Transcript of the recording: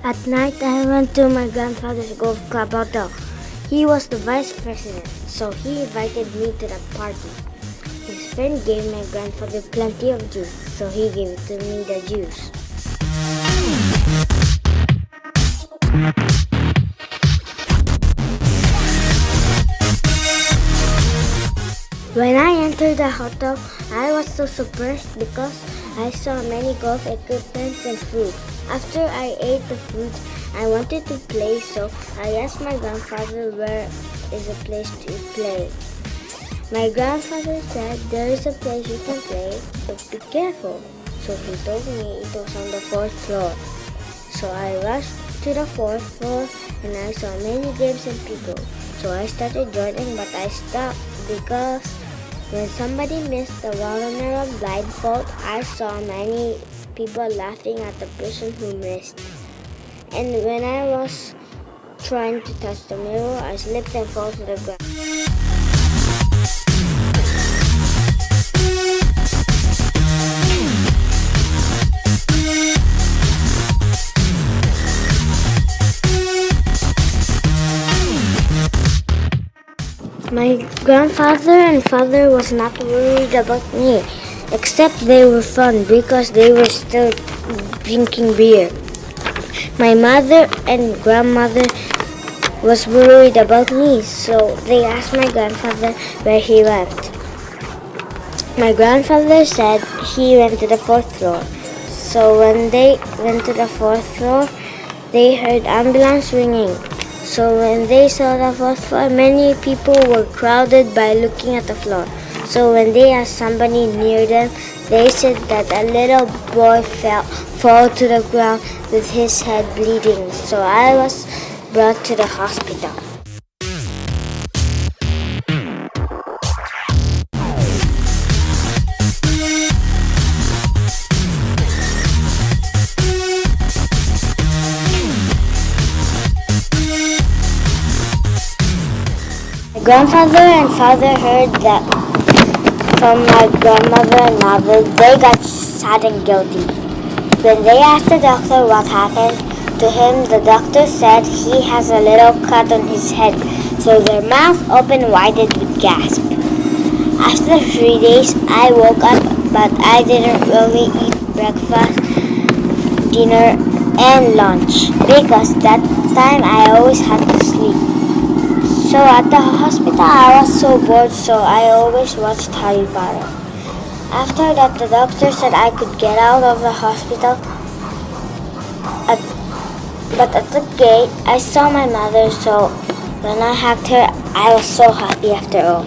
At night, I went to my grandfather's golf club hotel. He was the vice president, so he invited me to the party. His friend gave my grandfather plenty of juice, so he gave it to me the juice. When I entered the hotel, I was so surprised because I saw many golf equipments and food. After I ate the food, I wanted to play, so I asked my grandfather where is a place to play. My grandfather said there is a place you can play, but be careful. So he told me it was on the 4th floor. So I rushed to the 4th floor and I saw many games and people. So I started joining, but I stopped because when somebody missed the watermelon blindfold, I saw many people laughing at the person who missed. And when I was trying to touch the mirror, I slipped and fell to the ground. My grandfather and father was not worried about me, except they were fun because they were still drinking beer. My mother and grandmother was worried about me, so they asked my grandfather where he went. My grandfather said he went to the 4th floor. So when they went to the 4th floor, they heard ambulance ringing. So when they saw the 4th floor, many people were crowded by looking at the floor. So when they asked somebody near them, they said that a little boy fall to the ground with his head bleeding. So I was brought to the hospital. My grandfather and father heard that from my grandmother and mother. They got sad and guilty. When they asked the doctor what happened to him, the doctor said he has a little cut on his head, so their mouth opened wide with gasp. After 3 days, I woke up, but I didn't really eat breakfast, dinner, and lunch because that time I always had to sleep. So at the hospital, I was so bored, so I always watched Harry Potter. After that, the doctor said I could get out of the hospital. But at the gate, I saw my mother, so when I hugged her, I was so happy after all.